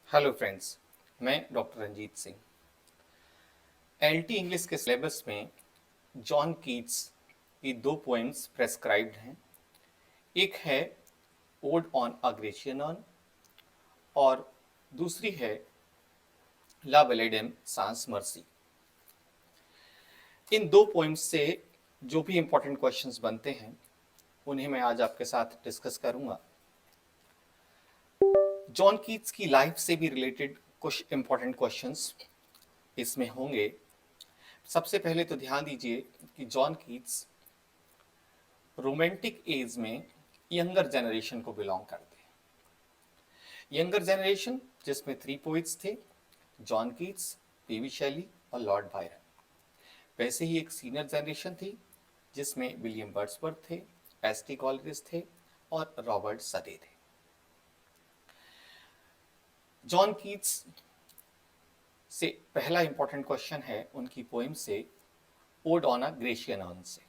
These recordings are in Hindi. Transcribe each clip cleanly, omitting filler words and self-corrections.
हेलो फ्रेंड्स, मैं doctor Ranjit Singh. LT English के सिलेबस में जॉन कीट्स की दो पोएम्स प्रेस्क्राइब्ड हैं। एक है ओड ऑन अ ग्रेशियन और दूसरी है ला बेलेडियम सांस मर्सी। इन दो पोएम्स से जो भी इम्पोर्टेंट क्वेश्चंस बनते हैं उन्हें मैं आज आपके साथ डिस्कस करूंगा। जॉन कीट्स की लाइफ से भी रिलेटेड कुछ इम्पोर्टेंट क्वेश्चंस इसमें होंगे। सबसे पहले तो ध्यान दीजिए कि जॉन कीट्स रोमांटिक एज में यंगर जनरेशन को बिलोंग करते हैं। यंगर जनरेशन जिसमें थ्री पोइट्स थे, जॉन कीट्स, पीवी शैली और लॉर्ड बायरन। वैसे ही एक सीनियर जनरेशन थी जिसमें विलियम वर्ड्सवर्थ थे, एस टी कॉलरिज थे और रॉबर्ट सटे थे। जॉन कीट्स से पहला इंपॉर्टेंट क्वेश्चन है उनकी पोइम से odd on a Grecian earn से।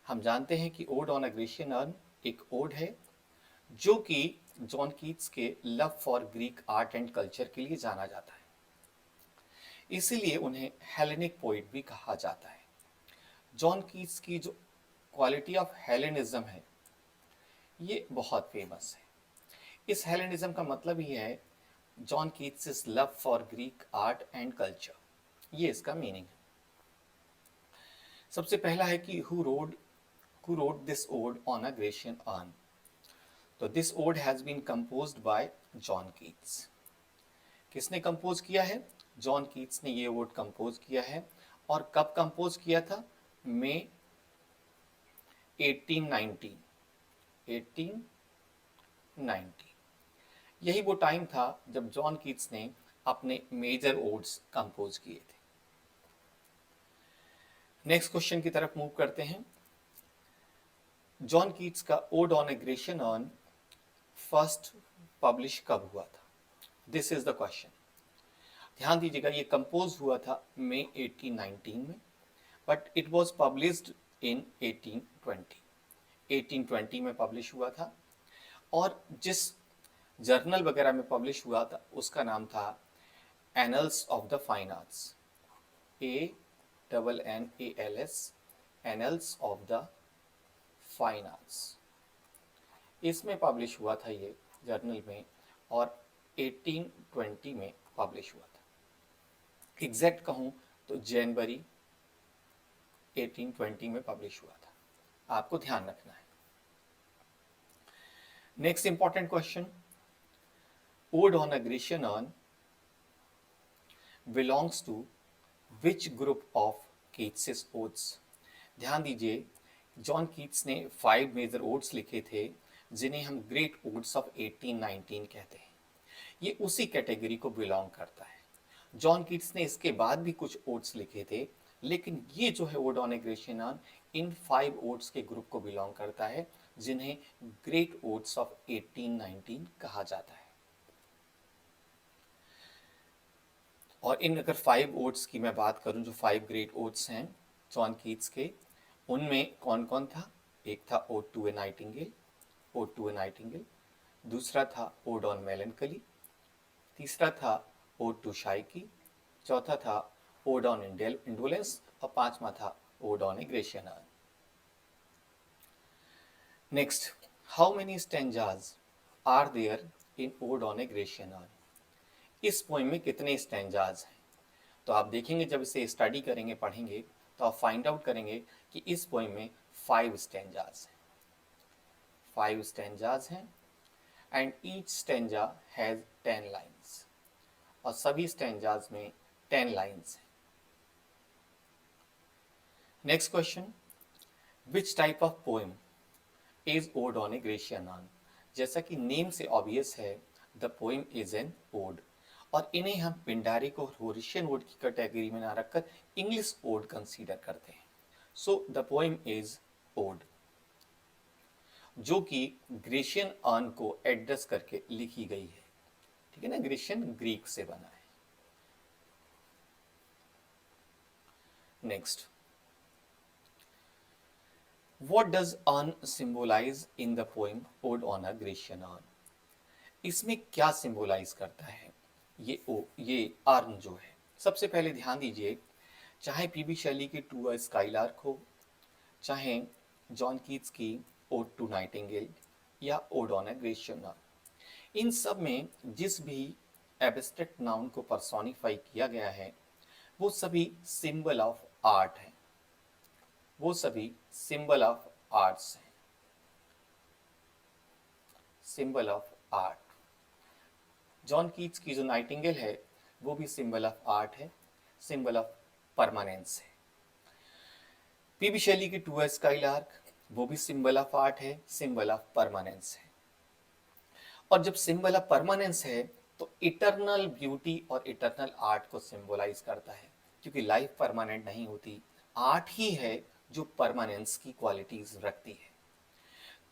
हम जानते हैं कि odd on a Grecian earn एक ओड है जो कि जॉन कीट्स के love for Greek art and culture के लिए जाना जाता है। इसीलिए उन्हें हेलेनिक पोइट भी कहा जाता है। जॉन कीट्स की जो क्वालिटी ऑफ हेलेनिज्म है ये बहुत फेमस है। इस हेलेनिज्म का मतलब ही है John Keats love for Greek art and culture, ये इसका मीनिंग है। सबसे पहला है कि who wrote this ode on a Grecian urn. तो this ode has been composed by John Keats. किसने कंपोज किया है? जॉन कीट्स ने ये ओड कंपोज किया है। और कब कंपोज किया था? मई 1890। 1890 यही वो टाइम था जब जॉन कीट्स ने अपने मेजर ओड्स कंपोज किए थे। नेक्स्ट क्वेश्चन की तरफ मूव करते हैं। जॉन कीट्स का odd on a Grecian earn first publish कब हुआ था? This is the question. ध्यान दीजिएगा, ये कंपोज हुआ था मई 1819 में, but it was published in 1820। 1820 में पब्लिश हुआ था और जिस जर्नल वगैरह में पब्लिश हुआ था उसका नाम था annuls of the fine arts. ANNALS, annuls of the fine arts. इसमें पब्लिश हुआ था ये जर्नल में और 1820 में पब्लिश हुआ था। एग्जैक्ट कहूँ तो जनवरी 1820 में पब्लिश हुआ था। आपको ध्यान रखना है। Next important question, ode on a Grecian urn belongs to which group of Keats odes. ध्यान दीजिए, जॉन कीट्स ने 5 मेजर ओड्स लिखे थे जिन्हें हम ग्रेट ओड्स ऑफ 1819 कहते हैं। ये उसी कैटेगरी को बिलोंग करता है। जॉन कीट्स ने इसके बाद भी कुछ ओड्स लिखे थे, लेकिन ये जो है odd on a Grecian earn in 5 odds के ग्रुप को बिलोंग करता है जिन्हें ग्रेट ओड्स ऑफ 1819 कहा जाता है। और इन अगर 5 ओड्स की मैं बात करूं, जो 5 ग्रेट ओड्स हैं जॉन कीट्स के, उनमें कौन कौन था? एक था ode to a nightingale, ode to a nightingale. दूसरा था ओड ऑन मेलनकली। तीसरा था ओड टू शाइकी। चौथा था ओड ऑन इंडोलेंस और पांचवा था ode on a Grecian urn. Next, how many stanzas are there in ode on a Grecian urn. इस पोएम में कितने स्टेंजाज हैं? तो आप देखेंगे जब इसे स्टडी करेंगे, पढ़ेंगे, तो आप फाइंड आउट करेंगे कि इस पोएम में 5 स्टेंजाज हैं। 5 स्टेंजाज हैं and each stanza has 10 lines. और सभी स्टेंजाज में 10 लाइन्स हैं। Next question, which type of poem is ode on a Grecian urn. जैसा कि नेम से ऑब्वियस है, the poem is an ode. और इन्हें हम पिंडारिक और होरेशियन ओड की कैटेगरी में ना रखकर इंग्लिश ओड कंसीडर करते हैं। So the poem is ode, जो कि ग्रेशियन अर्न को एड्रेस करके लिखी गई है। ठीक है ना, ग्रेशियन ग्रीक से बना है। Next, What does urn symbolize in the poem Ode on a Grecian Urn? इसमें क्या सिंबोलाइज करता है? ये आर्म जो है, सबसे पहले ध्यान दीजिए, चाहे पीबी शैली की टू अ स्काईलार्क हो, चाहे जॉन कीट्स की ओड टू नाइटिंगेल या ode on a Grecian noun, इन सब में जिस भी एब्स्ट्रैक्ट नाउन को पर्सोनिफाई किया गया है वो सभी सिंबल ऑफ आर्ट हैं, वो सभी सिंबल ऑफ आर्ट्स हैं, symbol of art. John Keats की जो नाइटिंगेल है वो भी सिंबल ऑफ आर्ट है, सिंबल ऑफ परमानेंस है। पीबी शैली की टू स्काईलार्क वो भी सिंबल ऑफ आर्ट है, सिंबल ऑफ परमानेंस है। और जब सिंबल ऑफ परमानेंस है तो इटरनल ब्यूटी और इटरनल आर्ट को सिंबलाइज करता है, क्योंकि लाइफ परमानेंट नहीं होती, आर्ट ही है जो परमानेंस की क्वालिटीज रखती है।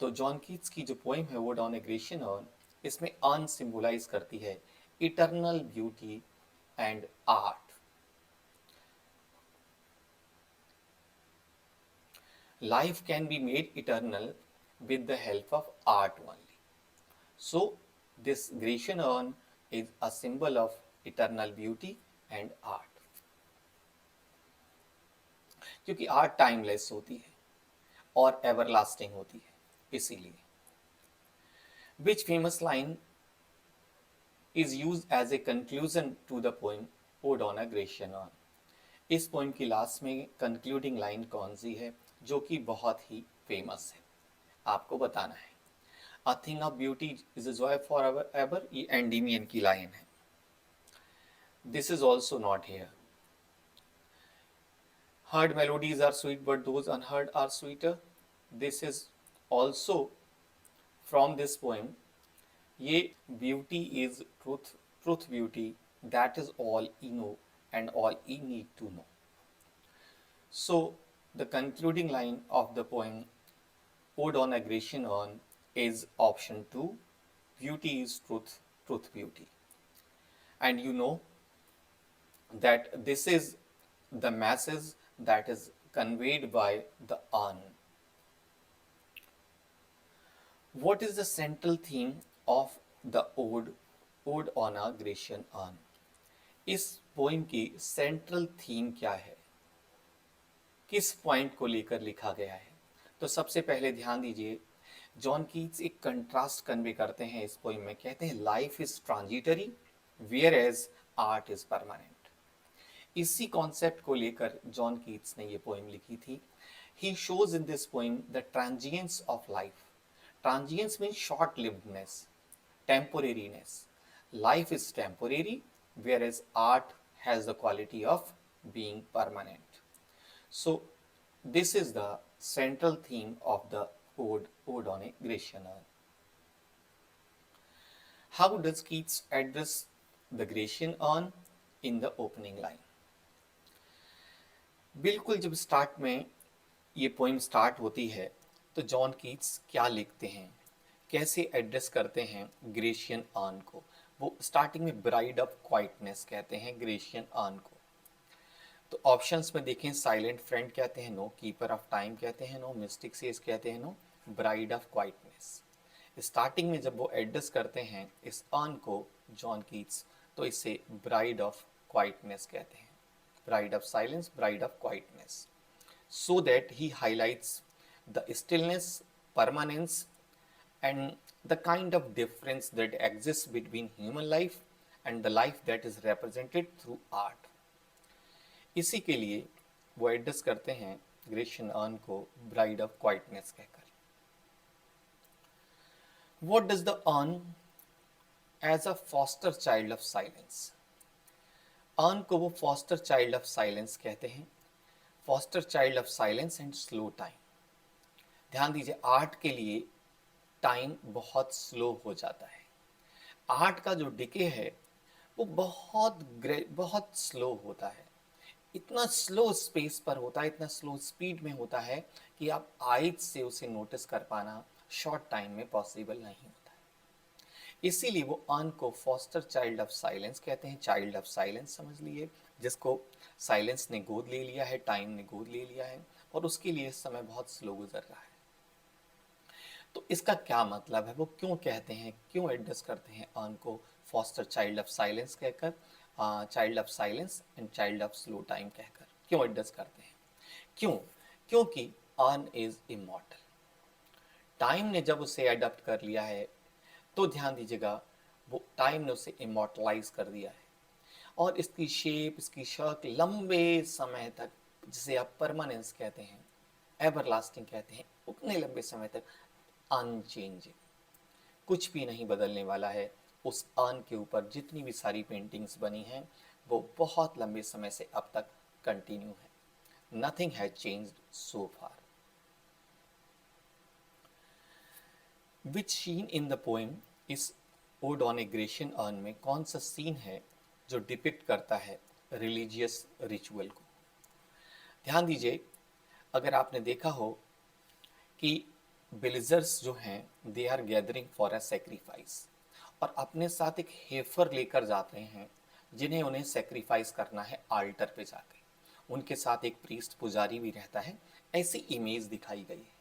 तो जॉन कीट्स की जो पोइम है वो ऑन ए ग्रेशियन अर्न, इसमें अर्न सिंबलाइज करती है eternal beauty and art. Life can be made eternal with the help of art only. So, this Grecian urn is a symbol of eternal beauty and art. क्योंकि आर्ट टाइमलेस होती है और एवरलास्टिंग होती है, इसीलिए। Which famous line is used as a conclusion to the poem Ode on a Grecian urn? इस पोइम की लास्ट में कंक्लूडिंग लाइन कौन सी है जो कि बहुत ही फेमस है, आपको बताना है। A thing of beauty is a joy forever ever, ये एंडीमियन की लाइन है। This is also not here. Heard melodies are sweet but those unheard are sweeter. This is also from this poem. ये beauty is truth, truth beauty, that is all ye know and all ye need to know. So the concluding line of the poem Ode on a Grecian urn is option 2. Beauty is truth, truth beauty. And you know that this is the message that is conveyed by the urn. What is the central theme of the ode on a Grecian urn? इस पोइम की सेंट्रल थीम क्या है, किस पॉइंट को लेकर लिखा गया है? तो सबसे पहले ध्यान दीजिए, जॉन कीट्स एक कंट्रास्ट कन्वे करते हैं इस पोइम में, कहते हैं life is transitory whereas art is permanent. इसी कॉन्सेप्ट को लेकर जॉन कीट्स ने ये पोइम लिखी थी। He shows in this poem the transience of life. Transience means short livedness, temporariness. Life is temporary whereas art has the quality of being permanent. So this is the central theme of the ode on a Grecian urn. How does Keats address the Grecian urn in the opening line? बिल्कुल जब स्टार्ट में ये पोइम स्टार्ट होती है तो जॉन कीट्स क्या लिखते हैं, कैसे एड्रेस करते हैं ग्रेशियन अर्न को? वो स्टार्टिंग में ब्राइड ऑफ क्वाइटनेस कहते हैं ग्रेशियन अर्न को। तो ऑप्शंस में देखें, साइलेंट फ्रेंड कहते हैं नो, कीपर ऑफ टाइम कहते हैं नो, मिस्टिक सेज कहते हैं no, bride of quietness. Starting में जब वो एड्रेस करते हैं इस अर्न को जॉन कीट्स, तो इसे ब्राइड ऑफ क्वाइटनेस कहते हैं, bride of silence, bride of quietness, so that he highlights the stillness, permanence and the kind of difference that exist between human life and the life that is represented through art. इसी के लिए वो एड्रेस करते हैं ग्रेशियन अर्न को ब्राइड ऑफ क्वाइटनेस कहकर। What does the urn as a foster child of silence? Urn को वो फॉस्टर चाइल्ड ऑफ साइलेंस कहते हैं, foster child of silence and slow time. ध्यान दीजिए, आर्ट के लिए टाइम बहुत स्लो हो जाता है। आर्ट का जो डिके है वो बहुत स्लो होता है, इतना स्लो स्पेस पर होता है, इतना स्लो स्पीड में होता है कि आप आइज से उसे नोटिस कर पाना शॉर्ट टाइम में पॉसिबल नहीं होता है। इसीलिए वो अर्न को फॉस्टर चाइल्ड ऑफ साइलेंस कहते हैं, चाइल्ड ऑफ साइलेंस समझ लिए, जिसको साइलेंस ने गोद ले लिया है, टाइम ने गोद ले लिया है और उसके लिए समय बहुत स्लो गुजर रहा है। तो इसका क्या मतलब है, वो क्यों कहते हैं, क्यों एड्रेस करते हैं अर्न को फॉस्टर चाइल्ड ऑफ साइलेंस कहकर, child of silence and child of slow time कहकर क्यों एड्रेस करते हैं? क्यों? क्योंकि अर्न इज इमॉर्टल। टाइम ने जब उसे अडॉप्ट कर लिया है तो ध्यान दीजिएगा, वो टाइम ने उसे इमोर्टलाइज कर दिया है और इसकी शेप, इसकी शक्ल लंबे समय तक, जिसे आप परमानेंस कहते हैं, एवरलास्टिंग कहते हैं, उतने लंबे समय तक अनचेंजिंग, कुछ भी नहीं बदलने वाला है। उस अर्न के ऊपर जितनी भी सारी पेंटिंग्स बनी हैं वो बहुत लंबे समय से अब तक कंटिन्यू है। Nothing has changed so far. Which scene in the poem इस ode on a Grecian urn में कौन सा सीन है जो डिपिक्ट करता है रिलीजियस रिचुअल को? ध्यान दीजिए, अगर आपने देखा हो कि विलेजर्स जो हैं they are gathering for a sacrifice और अपने साथ एक हेफर लेकर जाते हैं जिन्हें उन्हें सेक्रीफाइस करना है आल्टर पे जाकर। उनके साथ एक प्रीस्ट पुजारी भी रहता है, ऐसी इमेज दिखाई गई है।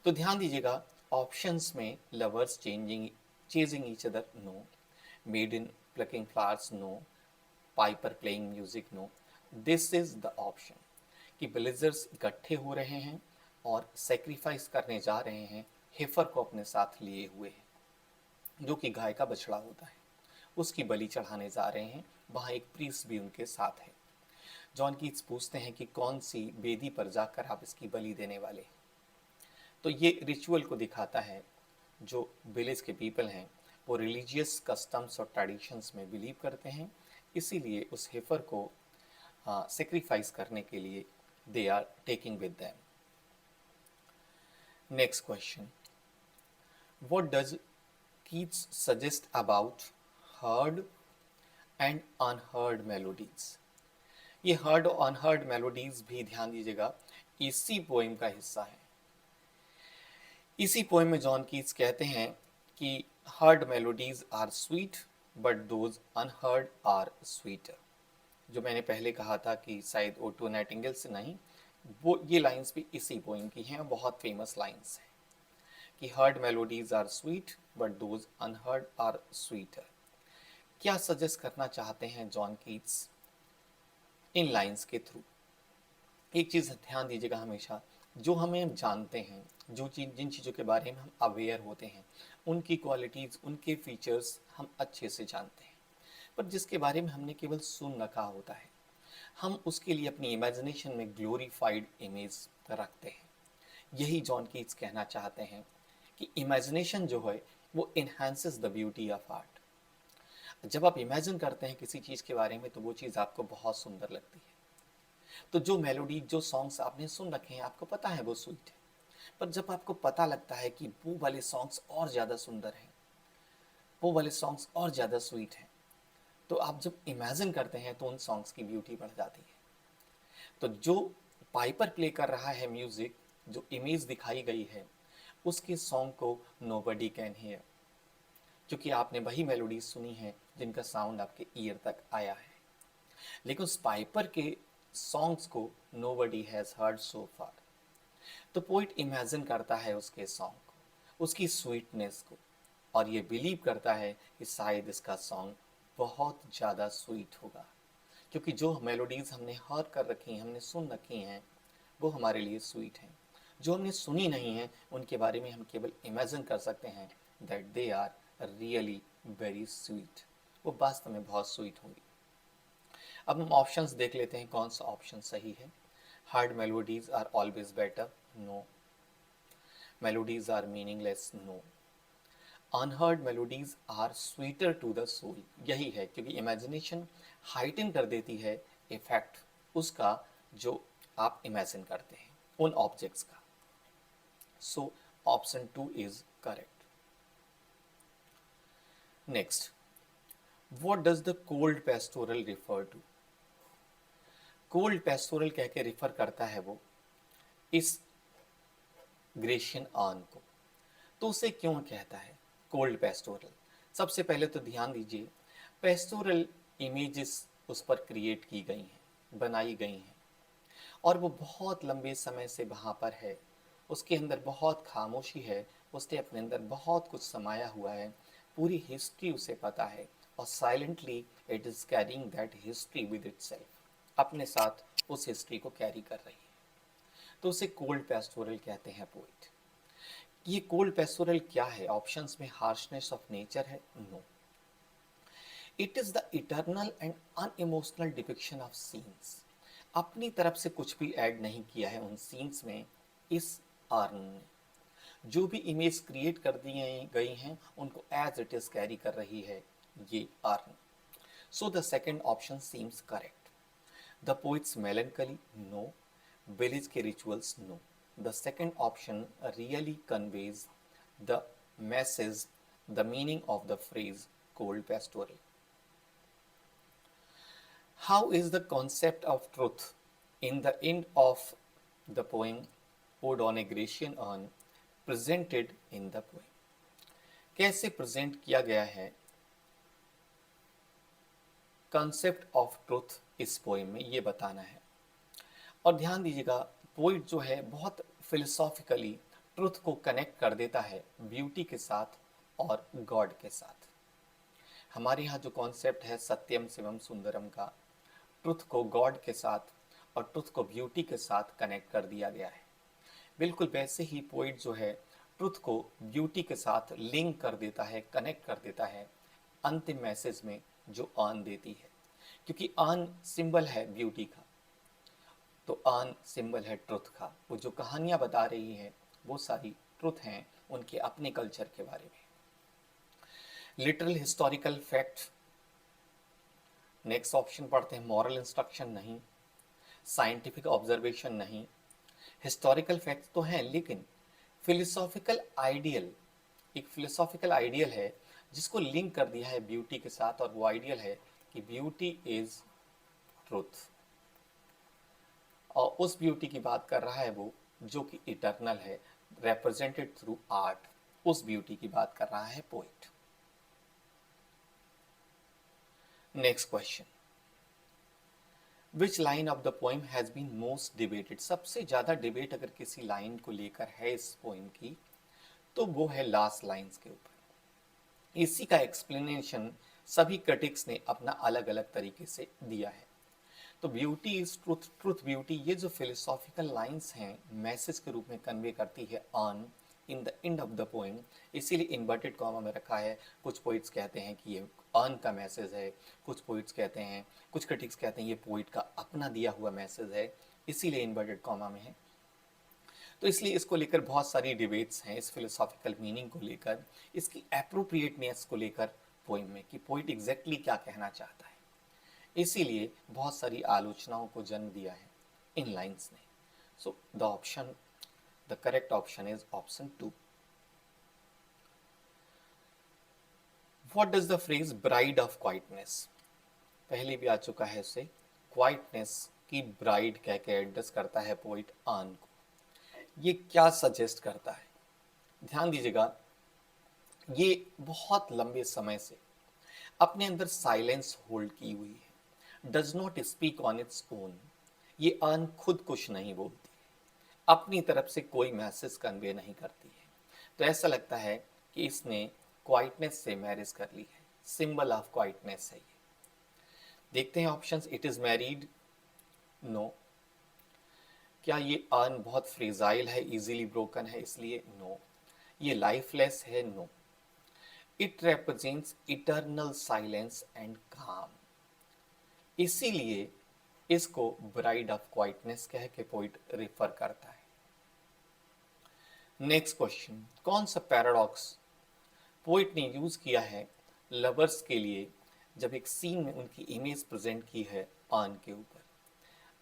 तो ध्यान दीजिएगा, ऑप्शंस में lovers chasing each other no, maid in plucking flowers no, piper playing music no, this is the option कि विलेजर्स इकट्ठे हो रहे हैं और सेक्रीफाइस करने जा रहे हैं, हेफर को अपने साथ लिए हुए हैं जो कि गाय का बछड़ा होता है, उसकी बलि चढ़ाने जा रहे हैं। वहाँ एक प्रीस्ट भी उनके साथ है। जॉन कीट्स पूछते हैं कि कौन सी वेदी पर जाकर आप इसकी बलि देने वाले हैं? तो ये रिचुअल को दिखाता है, जो विलेज के पीपल हैं वो रिलीजियस कस्टम्स और ट्रेडिशंस में बिलीव करते हैं, इसीलिए उस हेफर को सेक्रीफाइस करने के लिए they are taking with them. Next question, what does Keats suggest about heard and unheard melodies? ये हर्ड और अनहर्ड मेलोडीज भी ध्यान दीजिएगा इसी पोएम का हिस्सा है। इसी पोएम में जॉन कीट्स कहते हैं कि heard melodies are sweet but those unheard are sweeter. जो मैंने पहले कहा था कि शायद ओटो नाइटिंगेल से नहीं, वो ये लाइंस भी इसी पोएम की हैं, बहुत फेमस लाइंस हैं कि heard melodies are sweet but those unheard are sweeter. क्या सजेस्ट करना चाहते हैं जॉन कीट्स इन लाइंस के थ्रू? एक चीज़ ध्यान दीजिएगा हमेशा, जो हमें जानते हैं, जो चीज़ जिन चीज़ों के बारे में हम अवेयर होते हैं, उनकी क्वालिटीज़, उनके फीचर्स हम अच्छे से जानते हैं, पर जिसके बारे में हमने केवल सुन रखा होता है, हम उसके लिए अपनी इमेजिनेशन में ग्लोरीफाइड इमेज रखते हैं। यही जॉन कीट्स कहना चाहते हैं कि इमेजिनेशन जो है वो enhances the beauty of art. जब आप इमेजिन करते हैं किसी चीज़ के बारे में तो वो चीज़ आपको बहुत सुंदर लगती है। तो जो मेलोडी, जो सॉन्ग्स आपने सुन रखे हैं, आपको पता है वो स्वीट है, पर जब आपको पता लगता है कि वो वाले सॉन्ग्स और ज़्यादा सुंदर हैं, वो वाले सॉन्ग्स और ज़्यादा स्वीट हैं, तो आप जब इमेजिन करते हैं तो उन सॉन्ग्स की ब्यूटी बढ़ जाती है। तो जो पाइपर प्ले कर रहा है म्यूज़िक, जो इमेज दिखाई गई है, उसके सॉन्ग को नोबडी कैन हियर, क्योंकि आपने वही मेलोडी सुनी है जिनका साउंड आपके ईयर तक आया है, लेकिन उस पाइपर के सॉन्ग्स को नोबडी हैज़ हर्ड सो फार। तो पोइट इमेजिन करता है उसके सॉन्ग को, उसकी स्वीटनेस को, और ये बिलीव करता है कि शायद इसका सॉन्ग बहुत ज़्यादा स्वीट होगा, क्योंकि जो मेलोडीज़ हमने हर कर रखी हैं, हमने सुन रखी हैं, वो हमारे लिए स्वीट हैं। जो हमने सुनी नहीं है उनके बारे में हम केवल इमेजिन कर सकते हैं that they are really very sweet, वो वास्तव में बहुत स्वीट होंगी। अब हम ऑप्शंस देख लेते हैं कौन सा ऑप्शन सही है। Hard melodies are always better, no. Melodies are meaningless, no. Unheard melodies are sweeter to the soul, यही है, क्योंकि इमेजिनेशन हाइटन कर देती है इफेक्ट उसका जो आप इमेजिन करते हैं उन ऑब्जेक्ट्स का। So option 2 is correct. Next, what does the cold pastoral refer to? Cold pastoral कह के रिफर करता है वो इस ग्रेशियन अर्न को। तो उसे क्यों कहता है कोल्ड पेस्टोरल? सबसे पहले तो ध्यान दीजिए, पेस्टोरल इमेजेस उस पर क्रिएट की गई हैं, बनाई गई हैं, और वो बहुत लंबे समय से वहाँ पर है, उसके अंदर बहुत खामोशी है, उसने अपने अंदर बहुत कुछ समाया हुआ है, पूरी हिस्ट्री उसे पता है, और silently it is carrying that history with itself, अपने साथ उस हिस्ट्री को कैरी कर रही है। तो उसे कोल्ड पेस्टोरल कहते हैं पोइट। ये कोल्ड पेस्टोरल क्या है? ऑप्शंस में हार्शनेस ऑफ नेचर है, no. It is the eternal and unemotional depiction of scenes. अपनी तरफ से कुछ भी ऐड नहीं किया है उन सीन्स में इस आर्न ने। जो भी इमेज क्रिएट कर दी गई हैं उनको एज इट इज कैरी कर रही है ये urn. So the second option seems correct. The poet's melancholy, no. Village के rituals, no. The second option really conveys the message, the meaning of the phrase cold pastoral. How is the concept of truth in the end of the poem Ode on a Grecian Urn presented in the poem? कैसे प्रेजेंट किया गया है कंसेप्ट ऑफ ट्रुथ इस पोएम में, ये बताना है। और ध्यान दीजिएगा, पोइट जो है बहुत फिलोसॉफिकली ट्रुथ को कनेक्ट कर देता है ब्यूटी के साथ और गॉड के साथ। हमारे यहाँ जो कॉन्सेप्ट है सत्यम शिवम सुंदरम का, ट्रुथ को गॉड के साथ और ट्रुथ को ब्यूटी के साथ कनेक्ट कर दिया गया है। बिल्कुल वैसे ही पोइट जो है ट्रुथ को ब्यूटी के साथ लिंक कर देता है, कनेक्ट कर देता है अंतिम मैसेज में जो अर्न देती है, क्योंकि अर्न सिंबल है ब्यूटी का, तो अर्न सिंबल है ट्रुथ का। वो जो कहानियां बता रही है वो सारी ट्रुथ हैं उनके अपने कल्चर के बारे में। Literal historical fact, next option पढ़ते हैं। मॉरल इंस्ट्रक्शन नहीं, साइंटिफिक ऑब्जर्वेशन नहीं, हिस्टोरिकल फैक्ट तो हैं लेकिन फिलोसॉफिकल आइडियल, एक फिलोसॉफिकल आइडियल है जिसको लिंक कर दिया है ब्यूटी के साथ, और वो आइडियल है कि ब्यूटी इज ट्रुथ। और उस ब्यूटी की बात कर रहा है वो जो कि इटर्नल है, रिप्रेजेंटेड थ्रू आर्ट। उस ब्यूटी की बात कर रहा है poet. Next question, which line of the poem has been most debated? सबसे ज्यादा डिबेट अगर किसी लाइन को लेकर है इस पोइम की तो वो है लास्ट लाइंस के ऊपर। इसी का एक्सप्लेनेशन सभी क्रिटिक्स ने अपना अलग अलग तरीके से दिया है। तो beauty is truth, truth beauty, ये जो फिलोसॉफिकल लाइंस हैं मैसेज के रूप में कन्वे करती है on in the end of the poem, इसीलिए इन्वर्टेड कॉमा में रखा है। कुछ पोइट्स कहते हैं कि ये अर्न का मैसेज है, कुछ पोइट्स कहते हैं, कुछ क्रिटिक्स कहते हैं ये पोइट का अपना दिया हुआ मैसेज है, इसीलिए इन्वर्टेड कॉमा में है। तो इसलिए इसको लेकर बहुत सारी डिबेट्स हैं, इस फिलोसॉफिकल मीनिंग को लेकर, इसकी एप्रोप्रिएटनेस को लेकर पोइम में, कि पोइट एग्जैक्टली क्या कहना चाहता है। इसीलिए बहुत सारी आलोचनाओं को जन्म दिया है इन लाइंस ने। So the option, the correct option is option 2। What does the phrase bride of quietness, पहले भी आ चुका है उससे, क्वाइटनेस की ब्राइड कह के एड्रेस करता है पोइट आन को। ये क्या सजेस्ट करता है? ध्यान दीजिएगा, ये बहुत लंबे समय से अपने अंदर साइलेंस होल्ड की हुई है, does not speak on its own. ये अर्न खुद कुछ नहीं बोलती, अपनी तरफ से कोई मैसेज कन्वे नहीं करती है। तो ऐसा लगता है कि इसने क्वाइटनेस से मैरिज कर ली है, सिंबल ऑफ क्वाइटनेस है ये। देखते हैं options. It is married, no. क्या ये अर्न बहुत फ्रेजाइल है, इजीली ब्रोकन है इसलिए, नो। ये लाइफलेस है, no. It represents eternal silence and calm, इसीलिए इसको ब्राइड ऑफ क्वाइटनेस कह के पोइट रेफर करता है। नेक्स्ट क्वेश्चन, कौन सा पैराडॉक्स पोइट ने यूज किया है लवर्स के लिए जब एक सीन में उनकी इमेज प्रेजेंट की है अर्न के ऊपर?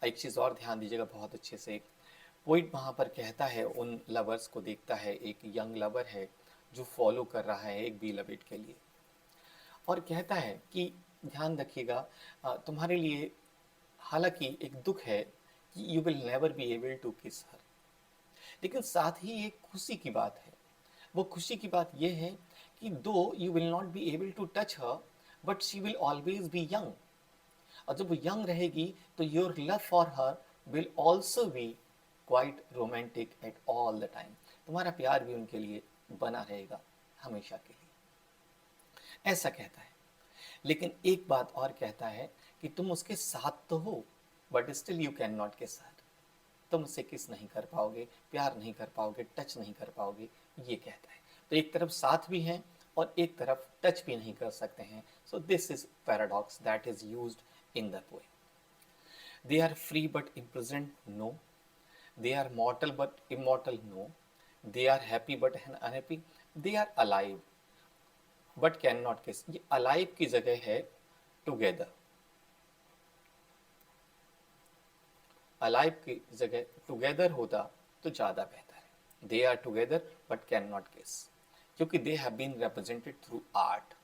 एक चीज और ध्यान दीजिएगा बहुत अच्छे से, पोइट वहां पर कहता है, उन लवर्स को देखता है, एक यंग लवर है जो फॉलो कर रहा है एक बीलवेड के लिए, और कहता है कि ध्यान रखिएगा तुम्हारे लिए हालांकि एक दुख है कि you will never be able to kiss her, लेकिन साथ ही एक खुशी की बात है। वो खुशी की बात यह है कि though you will not be able to touch her but she will always be young, और जब वो यंग रहेगी तो your love for her will also be quite romantic at all the time, तुम्हारा प्यार भी उनके लिए बना रहेगा हमेशा के लिए, ऐसा कहता है। लेकिन एक बात और कहता है कि तुम उसके साथ तो हो, but still you can not किस हर। तुम उससे किस नहीं कर पाओगे, प्यार नहीं कर पाओगे, टच नहीं कर पाओगे, ये कहता है। तो एक तरफ साथ भी हैं और एक तरफ टच भी नहीं कर सकते हैं। So this is paradox that is used in the poem. They are free but imprisoned, no. They are mortal but immortal, no. They are happy but unhappy. They are alive but cannot kiss. ये alive की जगह है together. alive की जगह together होता तो ज़्यादा बेहतर है। They are together but cannot kiss, क्योंकि they have been represented through art.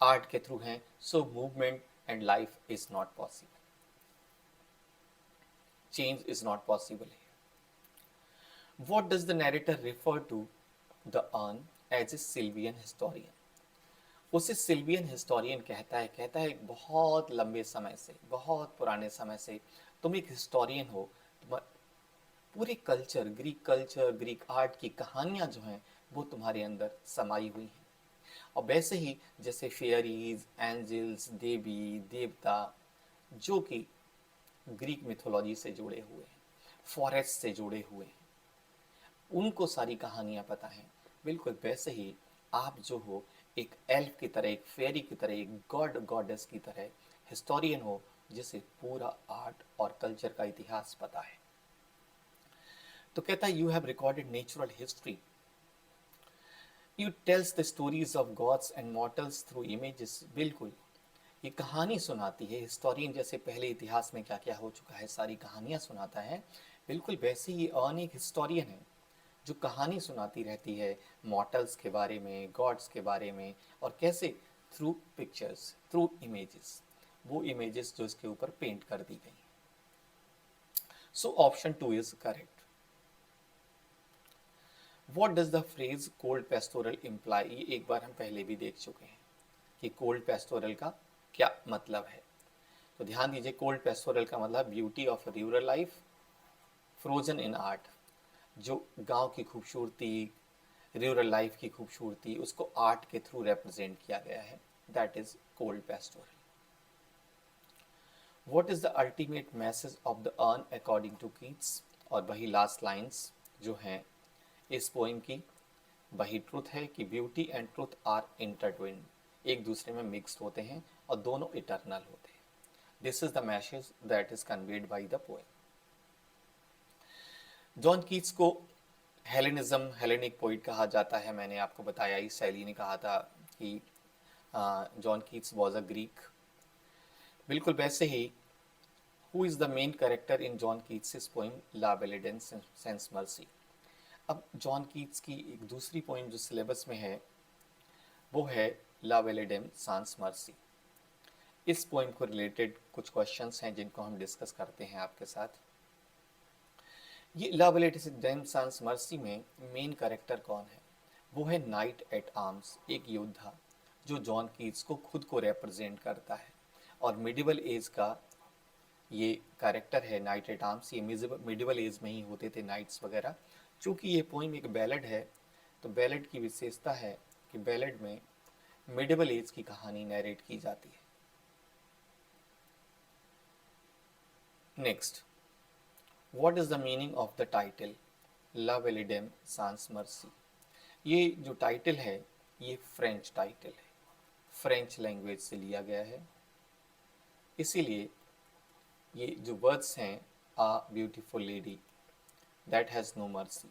art के थ्रू हैं, so movement and life is not possible. Change is not possible here. What does the narrator refer to the urn as a Sylvian historian? उसे सिल्वियन हिस्टोरियन कहता है एक बहुत लंबे समय से, बहुत पुराने समय से तुम एक हिस्टोरियन हो। तुम पूरे कल्चर, ग्रीक आर्ट की कहानियां जो हैं वो तुम्हारे अंदर समाई हुई हैं। और वैसे ही जैसे फेयरीज, एंजल्स, देवी देवता जो कि ग्रीक मिथोलॉजी से जुड़े हुए हैं, फॉरेस्ट से जुड़े हुए हैं, उनको सारी कहानियां पता हैं। बिल्कुल वैसे ही आप जो हो एक एल्फ की तरह, एक फेरी की तरह, एक गॉड गॉडेस की तरह हिस्टोरियन हो, जिसे पूरा आर्ट और कल्चर का इतिहास पता है। तो कहता है you have recorded natural history, you tells the stories of gods and mortals through images. बिल्कुल ये कहानी सुनाती है, हिस्टोरियन जैसे पहले इतिहास में क्या क्या हो चुका है सारी कहानियां सुनाता है, बिल्कुल वैसे ही अर्न एक हिस्टोरियन है जो कहानी सुनाती रहती है मॉर्टल्स के बारे में, गॉड्स के बारे में, और कैसे थ्रू पिक्चर्स, थ्रू इमेजेस, वो इमेजेस जो इसके ऊपर पेंट कर दी गई। सो option 2 is correct. What does the phrase cold pastoral imply? ये एक बार हम पहले भी देख चुके हैं कि कोल्ड पेस्टोरल का क्या मतलब है। तो ध्यान दीजिए, कोल्ड पेस्टोरल का मतलब beauty of rural life frozen in art. जो गांव की खूबसूरती, रूरल लाइफ की खूबसूरती, उसको आर्ट के थ्रू रिप्रेजेंट किया गया है, that is cold pastoral. What is the ultimate message of the urn according to Keats? और वही लास्ट लाइंस जो हैं इस पोइम की, वही ट्रुथ है कि ब्यूटी एंड ट्रुथ आर इंटरट्विन्ड, एक दूसरे में मिक्सड होते हैं और दोनों इटर्नल होते हैं। This is the message that is conveyed by the poem. John Keats को हेलेनिज्म, हेलेनिक पोइट कहा जाता है। मैंने आपको बताया, इस शैली ने कहा था कि John Keats was a Greek. बिल्कुल वैसे ही who is the main character in John Keats poem la belle dame sans merci? अब जॉन कीट्स की एक दूसरी पोइम जो सिलेबस में है वो है ला वेलेडेम सांस मर्सी। इस पोइम को रिलेटेड कुछ क्वेश्चंस हैं जिनको हम डिस्कस करते हैं आपके साथ। ये ला वेलेडेम सांस मर्सी में मेन कैरेक्टर कौन है? वो है नाइट एट आर्म्स, एक योद्धा जो जॉन कीट्स को खुद को रिप्रेजेंट करता है। और मिडिवल एज का ये कैरेक्टर है नाइट एट आर्म्स। ये मिडिवल एज में ही होते थे नाइट्स वगैरह। चूँकि ये पोइम एक बैलेड है, तो बैलेड की विशेषता है कि बैलेड में मिडिवल एज की कहानी नैरेट की जाती है। Next, what is the meaning of the title la belle dame sans merci? ये जो टाइटल है ये फ्रेंच टाइटल है, फ्रेंच लैंग्वेज से लिया गया है, इसीलिए ये जो वर्ड्स हैं a beautiful lady that has no mercy,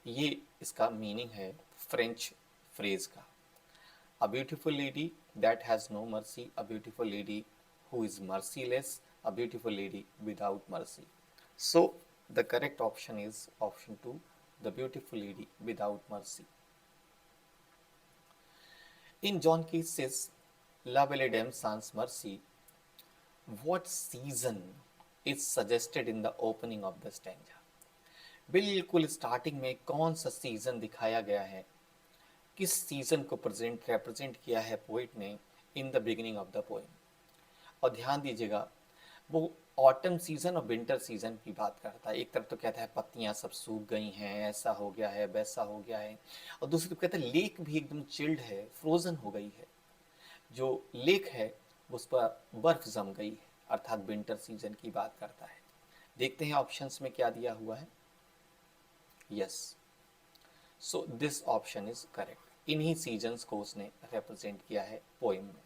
ये इसका मीनिंग है फ्रेंच फ्रेज का। A beautiful lady that has no mercy, a beautiful lady who is merciless, a beautiful lady without mercy. So the correct option is option 2, the beautiful lady without mercy. In John Keats's La Belle Dame sans Mercy, what season is suggested in the opening of the stanza? बिल्कुल स्टार्टिंग में कौन सा सीजन दिखाया गया है, किस सीजन को रिप्रेजेंट किया है पोइट ने in the beginning of the poem? और ध्यान दीजिएगा वो ऑटम सीजन और विंटर सीजन की बात करता है। एक तरफ तो कहता है पत्तियां सब सूख गई हैं, ऐसा हो गया है, वैसा हो गया है, और दूसरी तरफ कहता है लेक भी एकदम चिल्ड है, फ्रोजन हो गई है। जो लेक है उस पर बर्फ जम गई है, अर्थात विंटर सीजन की बात करता है। देखते हैं ऑप्शंस में क्या दिया हुआ है। Yes, so this option is correct. इन्हीं सीजन्स को उसने रिप्रेजेंट किया है पोएम में,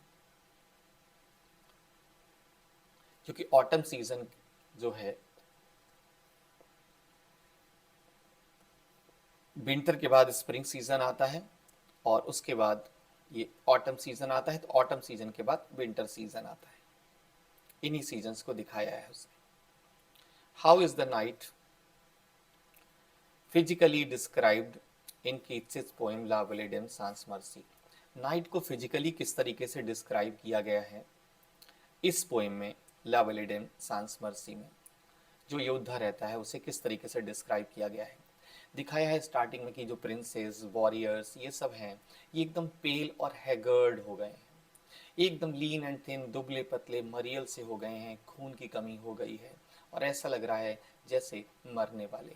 क्योंकि ऑटम सीजन जो है, विंटर के बाद स्प्रिंग सीजन आता है और उसके बाद ये ऑटम सीजन आता है, तो ऑटम सीजन के बाद विंटर सीजन आता है। इन्हीं सीजन्स को दिखाया है उसने। How is the knight physically described in Keats poem la belle dame sans merci? Night को फिजिकली किस तरीके से डिस्क्राइब किया गया है इस पोएम में, ला विलिडेम सांस मर्सी में? जो योद्धा रहता है उसे किस तरीके से डिस्क्राइब किया गया है? दिखाया है स्टार्टिंग में कि जो प्रिंसेस, वॉरियर्स ये सब हैं, ये एकदम पेल और हैगर्ड हो गए हैं, एकदम लीन एंड थिन, दुबले पतले मरियल से हो गए हैं, खून की कमी हो गई है और ऐसा लग रहा है जैसे मरने वाले।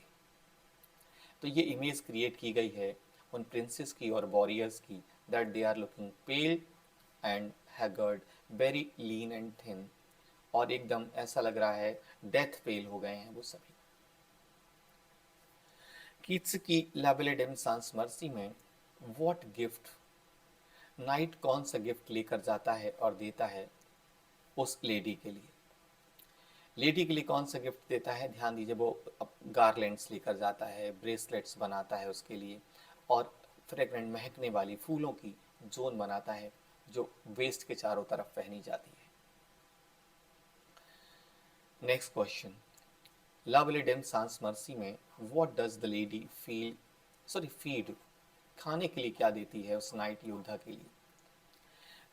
तो ये इमेज क्रिएट की गई है उन प्रिंसेस की और वॉरियर्स की, that they are looking pale and haggard, very lean and thin, और एकदम ऐसा लग रहा है डेथ पेल हो गए हैं वो सभी। कीट्स की ला विलिडेम सांस मर्सी में व्हाट गिफ्ट, नाइट कौन सा गिफ्ट लेकर जाता है और देता है उस लेडी के लिए? लेडी के लिए कौन सा गिफ्ट देता है? ध्यान दीजिए, वो गार्लैंड्स लेकर जाता है, ब्रेसलेट्स बनाता है उसके लिए, और फ्रेग्रेंट महकने वाली फूलों की जोन बनाता है जो वेस्ट के चारों तरफ पहनी जाती है। नेक्स्ट क्वेश्चन, ला विलिडेम सांस मर्सी में what does the lady feed, खाने के लिए क्या देती है उस नाइट योद्धा के लिए?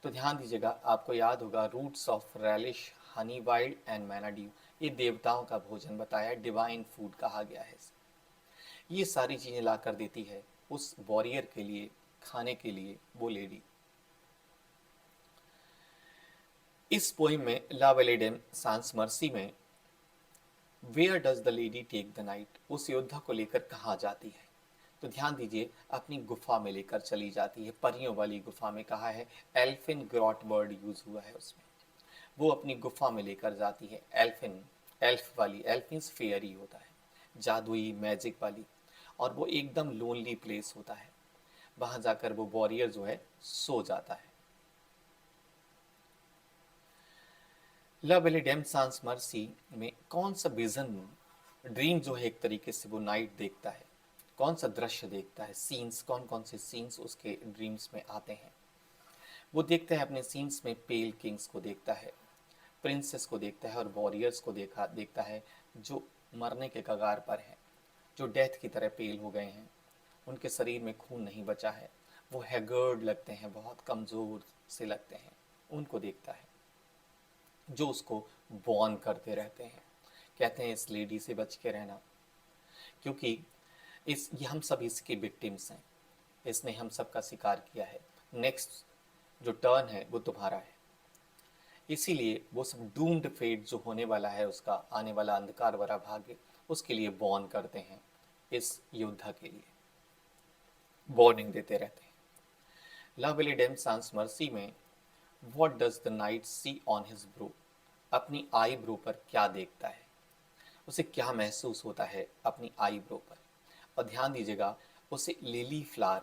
तो ध्यान दीजिएगा, आपको याद होगा roots of relish, honey wild and manna dew, ये देवताओं का भोजन बताया, डिवाइन फूड कहा गया है इसे। ये सारी चीजें ला कर देती है उस वॉरियर के लिए खाने के लिए वो लेडी। इस पोइम में ला विलिडेम सांस मर्सी में where does the lady take the knight, उस योद्धा को लेकर कहाँ जाती है? तो ध्यान दीजिए, अपनी गुफा में लेकर चली जाती है, परियों वाली गुफा में। कहा है एल्फिन ग्रॉट वर्ड यूज हुआ है उसमें। वो अपनी गुफा में लेकर जाती है, एल्फिन, एल्फ वाली, एल्फ मीन्स फेयरी होता है, जादुई मैजिक वाली, और वो एकदम लोनली प्लेस होता है। वहां जाकर वो वॉरियर जो है सो जाता है। ला विलिडेम सांस मर्सी में कौन सा विजन, ड्रीम जो है एक तरीके से वो नाइट देखता है, कौन सा दृश्य देखता है, सीन्स, कौन कौन से सीन्स उसके ड्रीम्स में आते हैं? वो देखता है अपने सीन्स में पेल किंग्स को देखता है, प्रिंसेस को देखता है और वॉरियर्स को देखता है जो मरने के कगार पर हैं, जो डेथ की तरह पेल हो गए हैं, उनके शरीर में खून नहीं बचा है, वो हैगर्ड लगते हैं, बहुत कमज़ोर से लगते हैं, उनको देखता है, जो उसको वॉर्न करते रहते हैं, कहते हैं इस लेडी से बच के रहना, क्योंकि ये हम सब इसके विक्टिम्स हैं, इसने हम सब का शिकार किया है, नेक्स्ट जो टर्न है वो तुम्हारा है। इसीलिए वो सब डूम्ड फेट जो होने वाला है, उसका आने वाला अंधकार भरा भाग्य, उसके लिए वॉर्न करते हैं, इस योद्धा के लिए वार्निंग देते रहते हैं। ला विलिडेम सांस मर्सी में what does the knight see on his brow, अपनी आई ब्रो पर क्या देखता है, उसे क्या महसूस होता है अपनी आई ब्रो पर? और ध्यान दीजिएगा, उसे lily flower,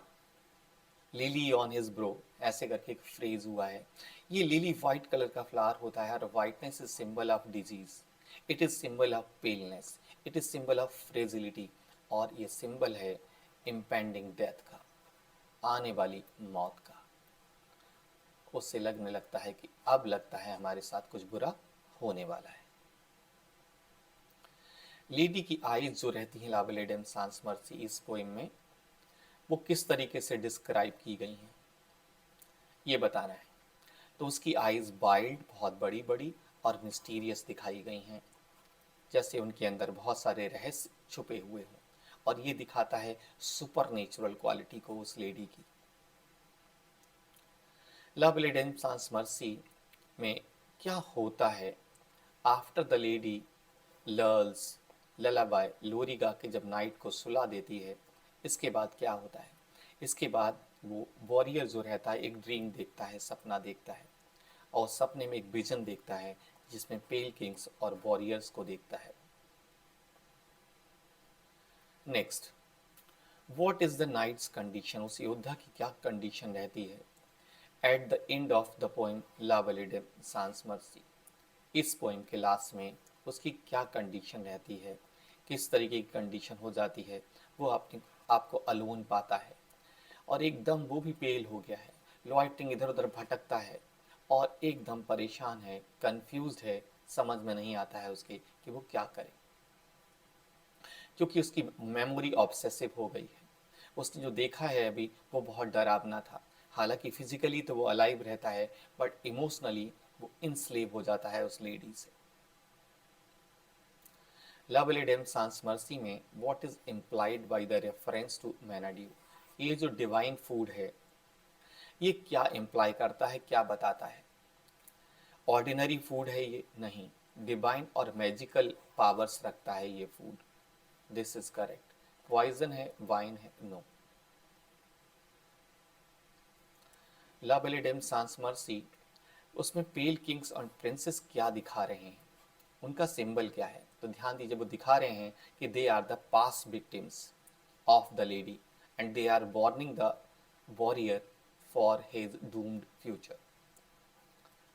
lily on his bro ऐसे करके एक फ्रेज हुआ है। ये लिली व्हाइट कलर का फ्लावर होता है और whiteness is symbol of disease, it is symbol of paleness, it is symbol of fragility, और ये सिंबल है इम्पेंडिंग डेथ का, आने वाली मौत का। उससे लगने लगता है कि अब लगता है हमारे साथ कुछ बुरा होने वाला है। लेडी की आईज जो रहती हैं ला विलिडेम सांस मर्सी इस पोएम में, वो किस तरीके से डिस्क्राइब की गई हैं ये बताना है। तो उसकी आईज वाइल्ड, बहुत बड़ी बड़ी और मिस्टीरियस दिखाई गई हैं, जैसे उनके अंदर बहुत सारे रहस्य छुपे हुए हों, और ये दिखाता है सुपर नेचुरल क्वालिटी को उस लेडी की। ला विलिडेम सांस मर्सी में क्या होता है आफ्टर द लेडी लर्ल्स ललाबाई, लोरी गा के जब नाइट को सुला देती है, इसके बाद क्या होता है? इसके बाद वो वॉरियर जो रहता है एक ड्रीम देखता है, सपना देखता है, और सपने में एक विजन देखता है जिसमें पेल किंग्स और वॉरियर्स को देखता है। Next, what is the knight's condition? उस योद्धा की क्या कंडीशन रहती है at the end of the poem la belle dame sans merci? इस पोएम के लास्ट में उसकी क्या कंडीशन रहती है, किस तरीके की कंडीशन हो जाती है? वो आपको अलोन पाता है और एकदम वो भी पेल हो गया है, लॉइटिंग इधर उधर भटकता है और एकदम परेशान है, कंफ्यूज्ड है, समझ में नहीं आता है उसके कि वो क्या करे, क्योंकि उसकी मेमोरी ऑब्सेसिव हो गई है। उसने जो देखा है अभी वो बहुत डरावना था। हालांकि फिजिकली तो वो अलाइव रहता है, बट इमोशनली वो इंस्लेव हो जाता है उस लेडी से। लवली डेम सांस मर्सी में what is implied by the reference to manna dew? ये जो डिवाइन फूड है, ये क्या इम्प्लाई करता है, क्या बताता है? ऑर्डिनरी फूड है ये? नहीं, डिवाइन और मैजिकल पावर्स रखता है ये food. This is correct. Poison है, वाइन है? No. La belle dame sans merci, उसमें पेल किंग्स और प्रिंसेस क्या दिखा रहे हैं, उनका सिंबल क्या है? तो ध्यान दीजिए, वो दिखा रहे हैं कि they are the past victims of the lady and they are warning the warrior for his doomed future.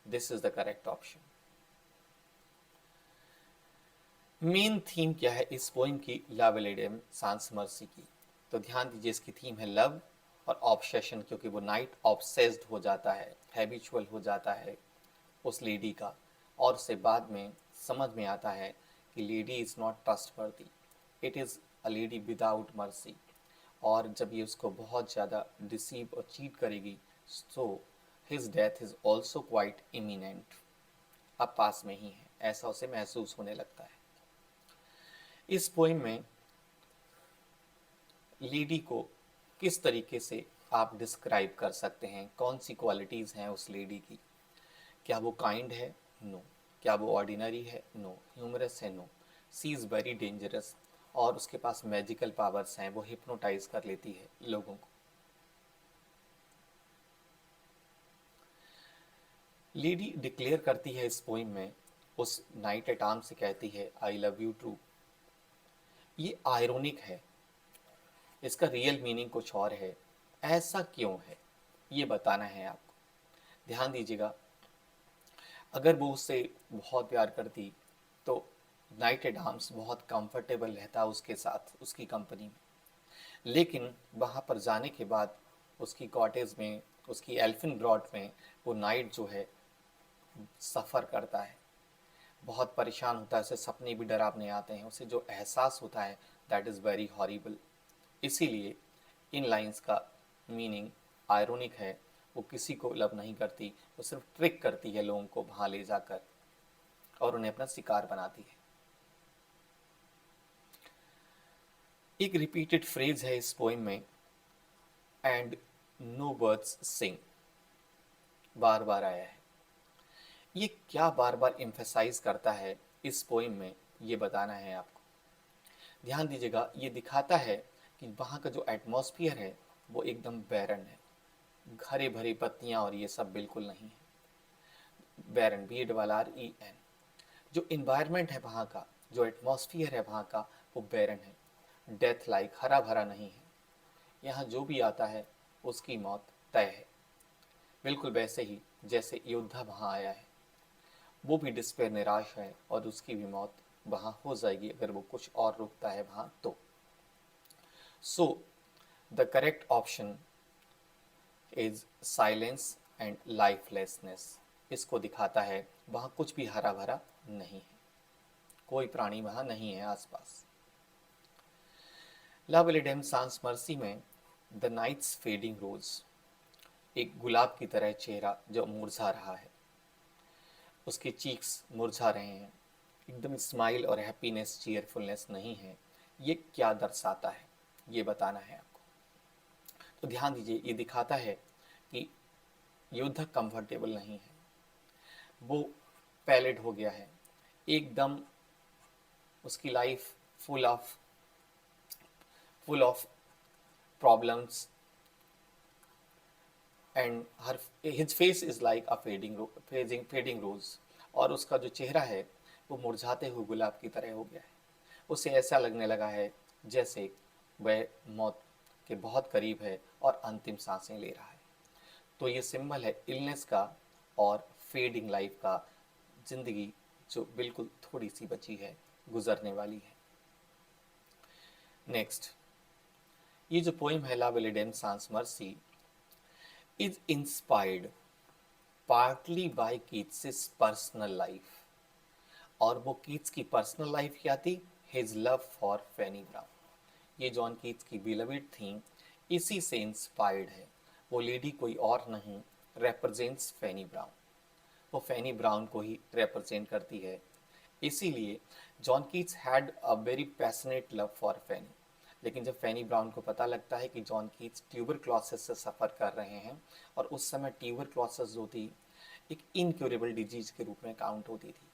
This is the correct option. Main theme क्या है इस पोइम की, ला वेलेडेम सांस मर्सी की? तो ध्यान दीजिए, इसकी थीम है लव और ऑब्सेशन, क्योंकि वो नाइट ऑब्सेस्ड हो जाता है, हैबिचुअल हो जाता है उस लेडी का, और उसे बाद में समझ में आता है कि lady is not trustworthy, it is a lady without mercy. और जब ये उसको बहुत ज़्यादा डिसीव और चीट करेगी, so his death is also quite imminent, अब पास में ही है, ऐसा उसे महसूस होने लगता है। इस पोइम में लेडी को किस तरीके से आप डिस्क्राइब कर सकते हैं? कौन सी क्वालिटीज़ हैं उस लेडी की? क्या वो काइंड है? नो। क्या वो ऑर्डिनरी है? नो। ह्यूमरस है? No. She is very dangerous, और उसके पास मैजिकल पावर्स हैं, वो हिप्नोटाइज कर लेती है लोगों को। लेडी डिक्लेयर करती है इस पोइम में, उस नाइट एट आर्म से कहती है आई लव यू टू। ये आयरोनिक है, इसका रियल मीनिंग कुछ और है। ऐसा क्यों है, ये बताना है आपको। ध्यान दीजिएगा, अगर वो उससे बहुत प्यार करती तो नाइट एट आर्म्स बहुत कंफर्टेबल रहता उसके साथ, उसकी कंपनी में। लेकिन वहाँ पर जाने के बाद उसकी कॉटेज में, उसकी एल्फिन ग्रॉट में, वो नाइट जो है सफ़र करता है, बहुत परेशान होता है, उसे सपने भी डरावने आते हैं, उसे जो एहसास होता है दैट इज़ वेरी हॉरिबल। इसीलिए इन लाइंस का मीनिंग आयरोनिक है। वो किसी को लव नहीं करती, वो सिर्फ ट्रिक करती है लोगों को वहाँ ले जाकर और उन्हें अपना शिकार बनाती है। एक रिपीटेड फ्रेज है इस पोइम में, एंड नो बर्ड्स सिंग, बार बार आया है। ये क्या बार बार एम्फेसाइज करता है इस पोइम में, ये बताना है आपको। ध्यान दीजिएगा, ये दिखाता है कि वहाँ का जो एटमॉस्फियर है वो एकदम बैरन है, हरे भरे पत्तियाँ और ये सब बिल्कुल नहीं है। बैरन, BARREN, जो इन्वायरमेंट है वहाँ का, जो एटमॉस्फियर है वहाँ का, वो बैरन है, डेथ लाइक, हरा भरा नहीं है। यहाँ जो भी आता है उसकी मौत तय है, बिल्कुल वैसे ही जैसे योद्धा वहाँ आया है, वो भी डिस्पेयर, निराश है, और उसकी भी मौत वहाँ हो जाएगी अगर वो कुछ और रुकता है वहाँ तो। So the correct option is silence and lifelessness. इसको दिखाता है वहाँ कुछ भी हरा भरा नहीं है, कोई प्राणी वहाँ नहीं है आसपास। ला वेलिडेम सांस मर्सी में द नाइट्स फेडिंग रोज, एक गुलाब की तरह चेहरा जो मुरझा रहा है, उसके चीक्स मुरझा रहे हैं, एकदम स्माइल और हैप्पीनेस, चीयरफुलनेस नहीं है। ये क्या दर्शाता है, ये बताना है आपको। तो ध्यान दीजिए, ये दिखाता है कि योद्धा कंफर्टेबल नहीं है, वो पैलेड हो गया है, एकदम उसकी life full of problems, and her his face is like a fading rose, और उसका जो चेहरा है वो मुरझाते हुए गुलाब की तरह हो गया है। उसे ऐसा लगने लगा है जैसे वह मौत के बहुत करीब है और अंतिम सांसें ले रहा है। तो ये सिंबल है इलनेस का और फेडिंग लाइफ का, जिंदगी जो बिल्कुल थोड़ी सी बची है, गुजरने वाली है। नेक्स्ट, ये जो पोइम है la belle dame sans merci is inspired partly by Keats personal life. और वो कीट्स की पर्सनल लाइफ क्या थी? His love for Fanny Brown. ये जॉन कीट्स की बिलविड थी, इसी से इंस्पायर्ड है। वो लेडी कोई और नहीं, रिप्रेजेंट्स फैनी ब्राउन। वो फैनी ब्राउन को ही रिप्रेजेंट करती है। इसीलिए John Keats had a very passionate love for Fanny. लेकिन जब फैनी ब्राउन को पता लगता है कि जॉन कीट्स ट्यूबरक्लोसिस से सफ़र कर रहे हैं, और उस समय ट्यूबरक्लोसिस जो थी एक इनक्योरेबल डिजीज के रूप में काउंट होती थी,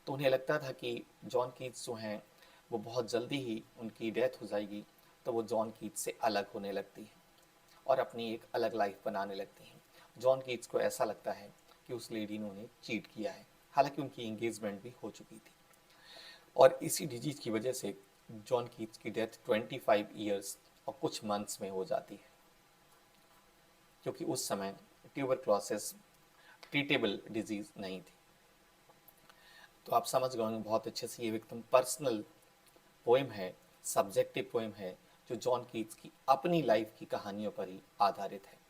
तो उन्हें लगता था कि जॉन कीट्स जो हैं वो बहुत जल्दी ही उनकी डेथ हो जाएगी। तो वो जॉन कीट्स से अलग होने लगती हैं और अपनी एक अलग लाइफ बनाने लगती हैं। जॉन कीट्स को ऐसा लगता है कि उस लेडी ने उन्हें चीट किया है, हालांकि उनकी एंगेजमेंट भी हो चुकी थी। और इसी डिजीज की वजह से जॉन कीट्स की डेथ 25 ईयर्स और कुछ मंथ्स में हो जाती है, क्योंकि उस समय ट्यूबरक्लोसिस ट्रीटेबल डिजीज नहीं थी। तो आप समझ गए होंगे बहुत अच्छे से, ये एकदम पर्सनल पोएम है, सब्जेक्टिव पोएम है, जो जॉन कीट्स की अपनी लाइफ की कहानियों पर ही आधारित है।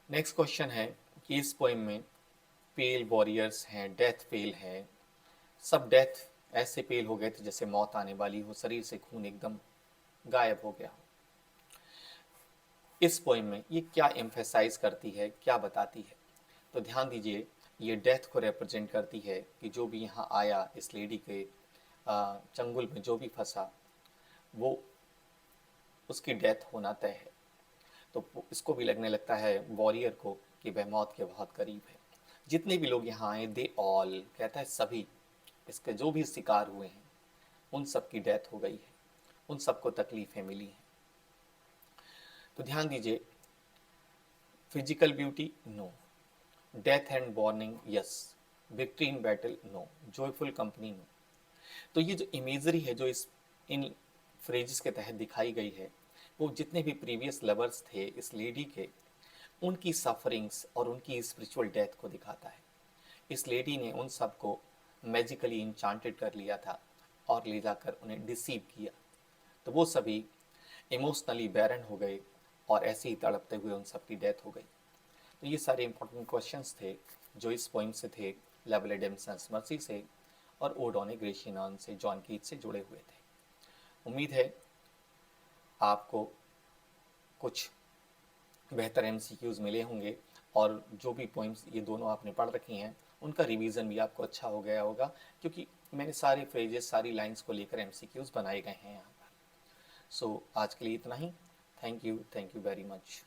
नेक्स्ट क्वेश्चन है कि इस पोएम में पेल वॉरियर्स हैं, डेथ पेल है, सब डेथ ऐसे पेल हो गए थे जैसे मौत आने वाली हो, शरीर से खून एकदम गायब हो गया हो। इस पोएम में ये क्या एम्फेसाइज करती है, क्या बताती है? तो ध्यान दीजिए, ये डेथ को रिप्रेजेंट करती है कि जो भी यहाँ आया, इस लेडी के चंगुल में जो भी फंसा, वो उसकी डेथ होना तय है। तो इसको भी लगने लगता है वॉरियर को कि वह मौत के बहुत करीब है। जितने भी लोग यहाँ आए, दे ऑल, कहता है सभी, इसके जो भी शिकार हुए हैं उन सब की डेथ हो गई है, उन सबको तकलीफें मिली हैं। तो ध्यान दीजिए, physical beauty no, death and warning yes, victory in battle no, joyful company no. तो ये जो इमेजरी है जो इन फ्रेजेस के तहत दिखाई गई है, वो जितने भी प्रीवियस लवर्स थे इस लेडी के, उनकी सफरिंग्स और उनकी स्पिरिचुअल डेथ को दिखाता है। इस लेडी ने उन सबको मैजिकली इंचांटेड कर लिया था और ले जाकर उन्हें डिसीव किया, तो वो सभी इमोशनली बैरन हो गए और ऐसे ही तड़पते हुए उन सबकी डेथ हो गई। तो ये सारे इंपॉर्टेंट क्वेश्चंस थे जो इस पोइम से थे, लव रिडेम्पशन मर्सी से और odd on a Grecian earn से, जॉन कीट्स से जुड़े हुए थे। उम्मीद है आपको कुछ बेहतर एमसीक्यूज मिले होंगे, और जो भी पोइम्स ये दोनों आपने पढ़ रखी हैं उनका रिवीजन भी आपको अच्छा हो गया होगा, क्योंकि मैंने सारे फ्रेजेस, सारी लाइंस को लेकर एमसीक्यूज बनाए गए हैं यहाँ पर। सो आज के लिए इतना ही। Thank you very much.